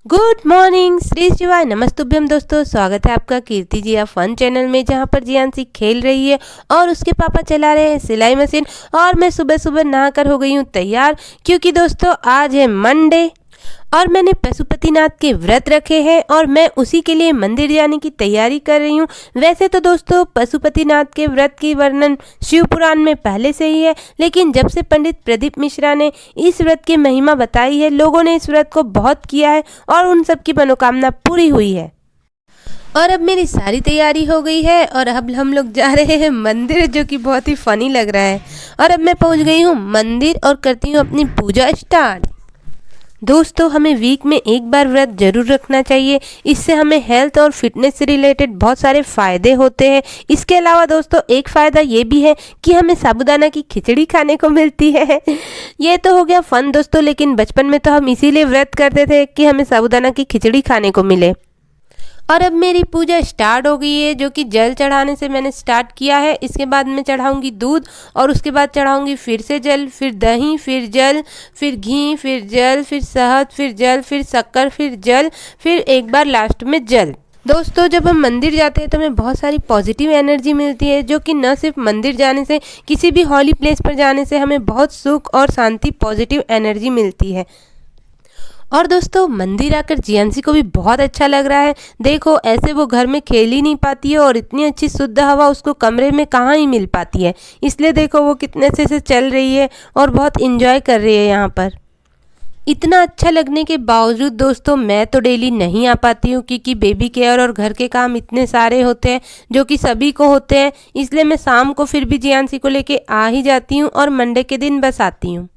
Good morning, Shri शिवाय नमस्तुभ्यम। दोस्तों, स्वागत है आपका कीर्ति जिया फन चैनल में, जहां पर जियांशी खेल रही है और उसके पापा चला रहे हैं सिलाई मशीन। और मैं सुबह सुबह नहाकर हो गई हूं तैयार, क्योंकि दोस्तों आज है मंडे और मैंने पशुपतिनाथ के व्रत रखे हैं और मैं उसी के लिए मंदिर जाने की तैयारी कर रही हूँ। वैसे तो दोस्तों पशुपतिनाथ के व्रत की वर्णन शिव पुराण में पहले से ही है, लेकिन जब से पंडित प्रदीप मिश्रा ने इस व्रत की महिमा बताई है, लोगों ने इस व्रत को बहुत किया है और उन सबकी मनोकामना पूरी हुई है। और अब मेरी सारी तैयारी हो गई है और अब हम लोग जा रहे हैं मंदिर, जो कि बहुत ही फनी लग रहा है। और अब मैं पहुंच गई हूँ मंदिर और करती हूँ अपनी पूजा स्टार्ट। दोस्तों, हमें वीक में एक बार व्रत जरूर रखना चाहिए। इससे हमें हेल्थ और फिटनेस से रिलेटेड बहुत सारे फ़ायदे होते हैं। इसके अलावा दोस्तों एक फ़ायदा ये भी है कि हमें साबूदाना की खिचड़ी खाने को मिलती है। ये तो हो गया फ़न दोस्तों, लेकिन बचपन में तो हम इसीलिए व्रत करते थे कि हमें साबूदाना की खिचड़ी खाने को मिले। और अब मेरी पूजा स्टार्ट हो गई है, जो कि जल चढ़ाने से मैंने स्टार्ट किया है। इसके बाद मैं चढ़ाऊंगी दूध और उसके बाद चढ़ाऊंगी फिर से जल, फिर दही, फिर जल, फिर घी, फिर जल, फिर शहद, फिर जल, फिर शक्कर, फिर जल, फिर एक बार लास्ट में जल। दोस्तों, जब हम मंदिर जाते हैं तो हमें बहुत सारी पॉजिटिव एनर्जी मिलती है, जो कि न सिर्फ मंदिर जाने से, किसी भी हॉली प्लेस पर जाने से हमें बहुत सुख और शांति, पॉजिटिव एनर्जी मिलती है। और दोस्तों मंदिर आकर जियांशी को भी बहुत अच्छा लग रहा है। देखो, ऐसे वो घर में खेल ही नहीं पाती है और इतनी अच्छी शुद्ध हवा उसको कमरे में कहाँ ही मिल पाती है। इसलिए देखो वो कितने अच्छे से चल रही है और बहुत इंजॉय कर रही है यहाँ पर। इतना अच्छा लगने के बावजूद दोस्तों मैं तो डेली नहीं आ पाती हूँ, क्योंकि बेबी केयर और घर के काम इतने सारे होते हैं जो कि सभी को होते हैं। इसलिए मैं शाम को फिर भी जियांशी को लेके आ ही जाती हूँ और मंडे के दिन बस आती हूँ।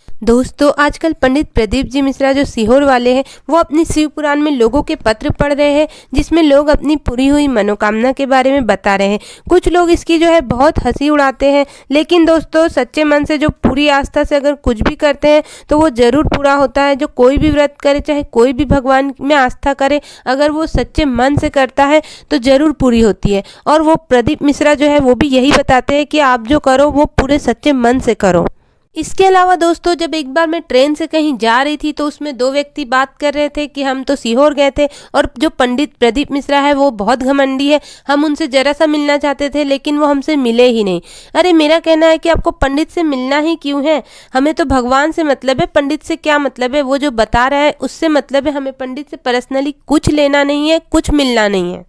दोस्तों, आजकल पंडित प्रदीप जी मिश्रा जो सीहोर वाले हैं, वो अपनी शिव पुराण में लोगों के पत्र पढ़ रहे हैं, जिसमें लोग अपनी पूरी हुई मनोकामना के बारे में बता रहे हैं। कुछ लोग इसकी जो है बहुत हंसी उड़ाते हैं, लेकिन दोस्तों सच्चे मन से जो पूरी आस्था से अगर कुछ भी करते हैं तो वो ज़रूर पूरा होता है। जो कोई भी व्रत करे, चाहे कोई भी भगवान में आस्था करे, अगर वो सच्चे मन से करता है तो ज़रूर पूरी होती है। और वो प्रदीप मिश्रा जो है वो भी यही बताते हैं कि आप जो करो वो पूरे सच्चे मन से करो। इसके अलावा दोस्तों, जब एक बार मैं ट्रेन से कहीं जा रही थी तो उसमें दो व्यक्ति बात कर रहे थे कि हम तो सीहोर गए थे और जो पंडित प्रदीप मिश्रा है वो बहुत घमंडी है, हम उनसे जरा सा मिलना चाहते थे लेकिन वो हमसे मिले ही नहीं। अरे मेरा कहना है कि आपको पंडित से मिलना ही क्यों है? हमें तो भगवान से मतलब है, पंडित से क्या मतलब है? वो जो बता रहा है उससे मतलब है। हमें पंडित से पर्सनली कुछ लेना नहीं है, कुछ मिलना नहीं है।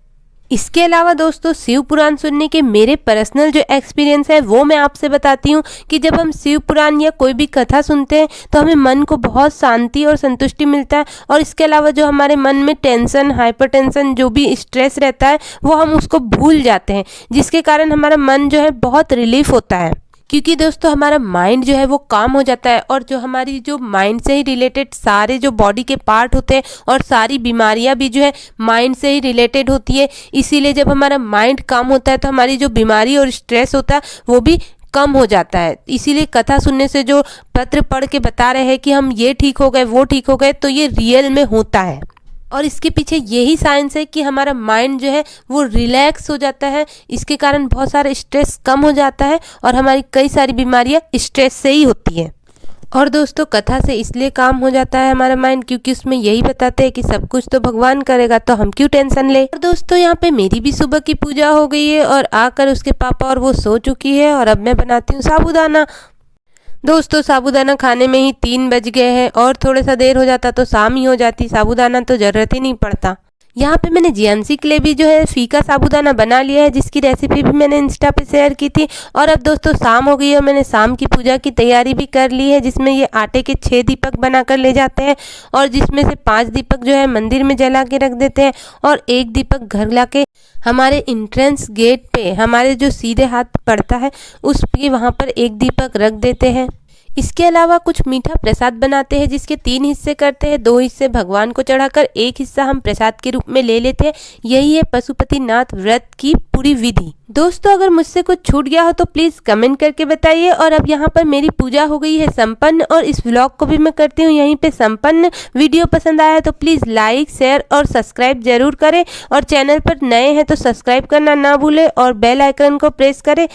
इसके अलावा दोस्तों शिव पुराण सुनने के मेरे पर्सनल जो एक्सपीरियंस है वो मैं आपसे बताती हूँ कि जब हम शिव पुराण या कोई भी कथा सुनते हैं तो हमें मन को बहुत शांति और संतुष्टि मिलता है। और इसके अलावा जो हमारे मन में टेंशन, हाइपरटेंशन, जो भी स्ट्रेस रहता है वो हम उसको भूल जाते हैं, जिसके कारण हमारा मन जो है बहुत रिलीफ होता है। क्योंकि दोस्तों हमारा माइंड जो है वो काम हो जाता है और जो हमारी जो माइंड से ही रिलेटेड सारे जो बॉडी के पार्ट होते हैं और सारी बीमारियां भी जो है माइंड से ही रिलेटेड होती है। इसीलिए जब हमारा माइंड काम होता है तो हमारी जो बीमारी और स्ट्रेस होता है वो भी कम हो जाता है। इसीलिए कथा सुनने से जो पत्र पढ़ के बता रहे हैं कि हम ये ठीक हो गए, वो ठीक हो गए, तो ये रियल में होता है। और इसके पीछे यही साइंस है कि हमारा माइंड जो है वो रिलैक्स हो जाता है। इसके कारण बहुत सारा स्ट्रेस कम हो जाता है और हमारी कई सारी बीमारियां स्ट्रेस से ही होती हैं। और दोस्तों कथा से इसलिए काम हो जाता है हमारा माइंड, क्योंकि उसमें यही बताते हैं कि सब कुछ तो भगवान करेगा, तो हम क्यों टेंशन ले। और दोस्तों यहाँ पे मेरी भी सुबह की पूजा हो गई है और आकर उसके पापा और वो सो चुकी है और अब मैं बनाती हूँ साबूदाना। दोस्तों साबूदाना खाने में ही 3 बज गए हैं और थोड़ा सा देर हो जाता तो शाम ही हो जाती। साबूदाना तो ज़रूरत ही नहीं पड़ता। यहाँ पे मैंने जियांशी के लिए भी जो है फीका साबूदाना बना लिया है, जिसकी रेसिपी भी मैंने इंस्टा पे शेयर की थी। और अब दोस्तों शाम हो गई है और मैंने शाम की पूजा की तैयारी भी कर ली है, जिसमें ये आटे के 6 दीपक बनाकर ले जाते हैं और जिसमें से 5 दीपक जो है मंदिर में जला के रख देते हैं और 1 दीपक घर ला के हमारे इंट्रेंस गेट पे, हमारे जो सीधे हाथ पड़ता है उस पे वहाँ पर 1 दीपक रख देते हैं। इसके अलावा कुछ मीठा प्रसाद बनाते हैं, जिसके 3 हिस्से करते हैं। 2 हिस्से भगवान को चढ़ाकर 1 हिस्सा हम प्रसाद के रूप में ले लेते हैं। यही है पशुपतिनाथ व्रत की पूरी विधि। दोस्तों अगर मुझसे कुछ छूट गया हो तो प्लीज़ कमेंट करके बताइए। और अब यहाँ पर मेरी पूजा हो गई है संपन्न और इस व्लॉग को भी मैं करती हूँ यहीं पे संपन्न। वीडियो पसंद आया तो प्लीज़ लाइक, शेयर और सब्सक्राइब जरूर करें और चैनल पर नए हैं तो सब्सक्राइब करना ना भूलें और बेल आइकन को प्रेस करें।